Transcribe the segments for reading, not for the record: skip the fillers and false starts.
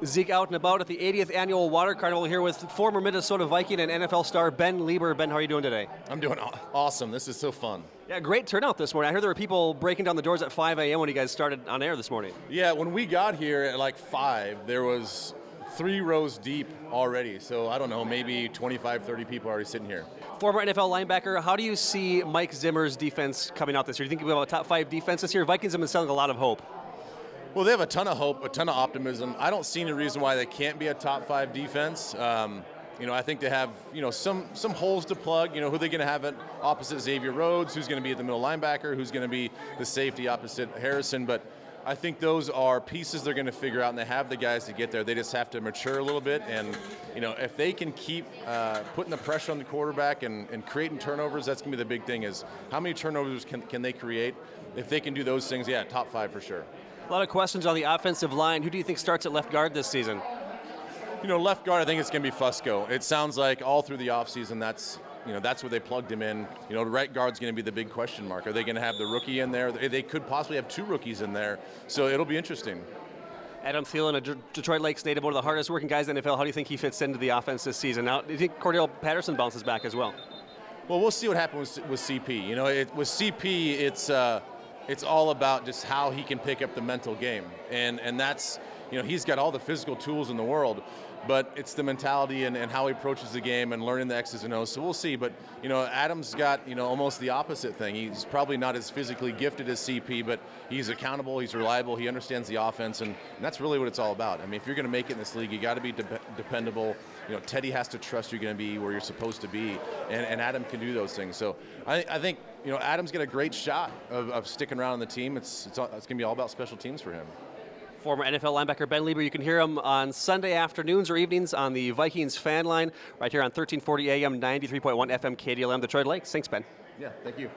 Zeke out and about at the 80th Annual Water Carnival here with former Minnesota Viking and NFL star Ben Leber. Ben, how are you doing today? I'm doing awesome. This is so fun. Yeah, great turnout this morning. I heard there were people breaking down the doors at 5 a.m. when you guys started on air this morning. Yeah, when we got here at like 5, there was 3 rows deep already. So I don't know, maybe 25, 30 people already sitting here. Former NFL linebacker, how do you see Mike Zimmer's defense coming out this year? Do you think we have a top 5 defense this year? Vikings have been selling a lot of hope. Well, they have a ton of hope, a ton of optimism. I don't see any reason why they can't be a top 5 defense. I think they have, some holes to plug. Who they're going to have at opposite Xavier Rhodes, who's going to be at the middle linebacker, who's going to be the safety opposite Harrison. But I think those are pieces they're going to figure out, and they have the guys to get there. They just have to mature a little bit. And, if they can keep putting the pressure on the quarterback and creating turnovers, that's going to be the big thing is how many turnovers can they create? If they can do those things, yeah, top 5 for sure. A lot of questions on the offensive line. Who do you think starts at left guard this season? Left guard, I think it's going to be Fusco. It sounds like all through the offseason, that's where they plugged him in. The right guard's going to be the big question mark. Are they going to have the rookie in there? They could possibly have 2 rookies in there. So it'll be interesting. Adam Thielen, a Detroit Lakes native, one of the hardest working guys in the NFL. How do you think he fits into the offense this season? Now, do you think Cordell Patterson bounces back as well? Well, we'll see what happens with CP. With CP, it's all about just how he can pick up the mental game. And that's, he's got all the physical tools in the world, but it's the mentality and how he approaches the game and learning the X's and O's. So we'll see. But, Adam's got, almost the opposite thing. He's probably not as physically gifted as CP, but he's accountable, he's reliable, he understands the offense, and that's really what it's all about. I mean, if you're going to make it in this league, you got to be dependable. Teddy has to trust you're going to be where you're supposed to be, and Adam can do those things. So I think, Adam's got a great shot of sticking around on the team. It's going to be all about special teams for him. Former NFL linebacker Ben Leber, you can hear him on Sunday afternoons or evenings on the Vikings fan line, right here on 1340 AM, 93.1 FM KDLM, Detroit Lakes. Thanks, Ben. Yeah, thank you.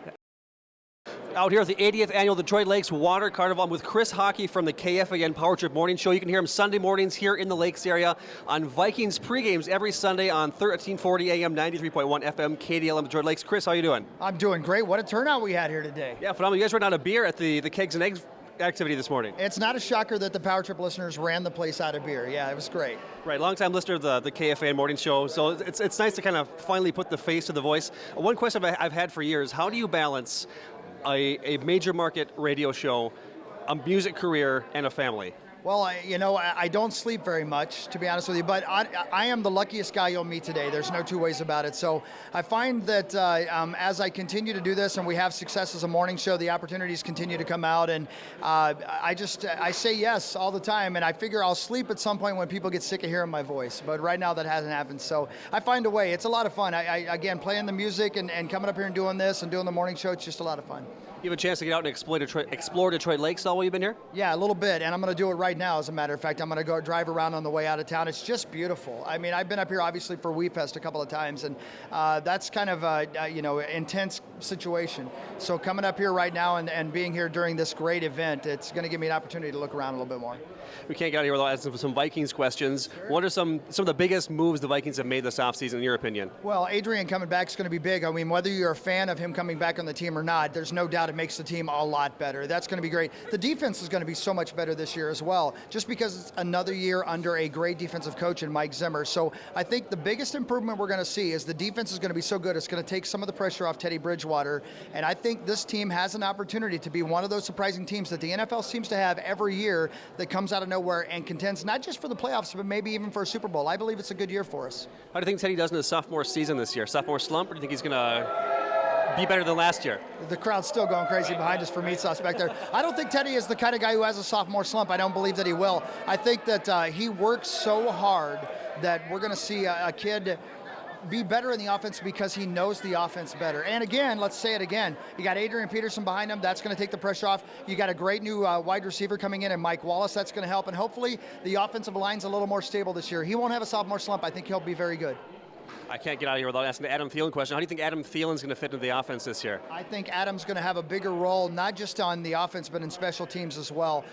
Out here at the 80th Annual Detroit Lakes Water Carnival, I'm with Chris Hawkey from the KFAN Power Trip Morning Show. You can hear him Sunday mornings here in the Lakes area on Vikings pregames every Sunday on 1340 AM, 93.1 FM KDLM, Detroit Lakes. Chris, how you doing? I'm doing great. What a turnout we had here today. Yeah, phenomenal. You guys ran out of beer at the Kegs and Eggs activity this morning. It's not a shocker that the Power Trip listeners ran the place out of beer. Yeah, it was great. Right, long-time listener of the KFAN morning show, so it's nice to kind of finally put the face to the voice. One question I've had for years, how do you balance a major market radio show, a music career, and a family? Well, I don't sleep very much, to be honest with you, but I am the luckiest guy you'll meet today. There's no two ways about it. So I find that as I continue to do this and we have success as a morning show, the opportunities continue to come out, and I say yes all the time, and I figure I'll sleep at some point when people get sick of hearing my voice. But right now that hasn't happened, so I find a way. It's a lot of fun. Again, playing the music and coming up here and doing this and doing the morning show, it's just a lot of fun. You have a chance to get out and explore Detroit Lakes all while you've been here? Yeah, a little bit, and I'm going to do it right now, as a matter of fact. I'm going to go drive around on the way out of town. It's just beautiful. I mean, I've been up here, obviously, for WeFest a couple of times, and that's kind of an intense situation. So coming up here right now and being here during this great event, it's going to give me an opportunity to look around a little bit more. We can't get out of here without asking some Vikings questions. What are some of the biggest moves the Vikings have made this offseason, in your opinion? Well, Adrian coming back is going to be big. I mean, whether you're a fan of him coming back on the team or not, there's no doubt it makes the team a lot better. That's going to be great. The defense is going to be so much better this year as well, just because it's another year under a great defensive coach in Mike Zimmer. So I think the biggest improvement we're going to see is the defense is going to be so good, it's going to take some of the pressure off Teddy Bridgewater. And I think this team has an opportunity to be one of those surprising teams that the NFL seems to have every year that comes out of nowhere and contends not just for the playoffs, but maybe even for a Super Bowl. I believe it's a good year for us. How do you think Teddy does in his sophomore season this year? Sophomore slump, or do you think he's going to be better than last year? The crowd's still going crazy behind us for meat sauce back there. I don't think Teddy is the kind of guy who has a sophomore slump. I don't believe that he will. I think that he works so hard that we're going to see a kid be better in the offense because he knows the offense better. And again, let's say it again, you got Adrian Peterson behind him. That's going to take the pressure off. You got a great new wide receiver coming in, and Mike Wallace. That's going to help. And hopefully the offensive line's a little more stable this year. He won't have a sophomore slump. I think he'll be very good. I can't get out of here without asking the Adam Thielen question. How do you think Adam Thielen's going to fit into the offense this year? I think Adam's going to have a bigger role, not just on the offense, but in special teams as well.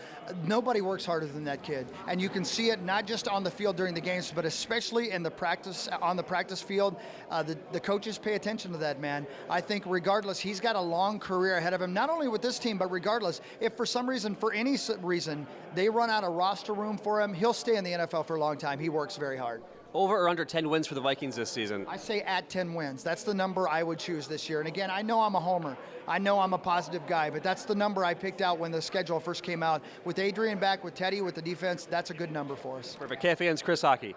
Nobody works harder than that kid, and you can see it not just on the field during the games, but especially in the practice on the practice field. The coaches pay attention to that man. I think regardless, he's got a long career ahead of him, not only with this team, but regardless, if for some reason, for any reason, they run out of roster room for him, he'll stay in the NFL for a long time. He works very hard. Over or under 10 wins for the Vikings this season? I say at 10 wins. That's the number I would choose this year. And again, I know I'm a homer. I know I'm a positive guy, but that's the number I picked out when the schedule first came out. With Adrian back, with Teddy, with the defense, that's a good number for us. Perfect. KFAN's Chris Hawkey.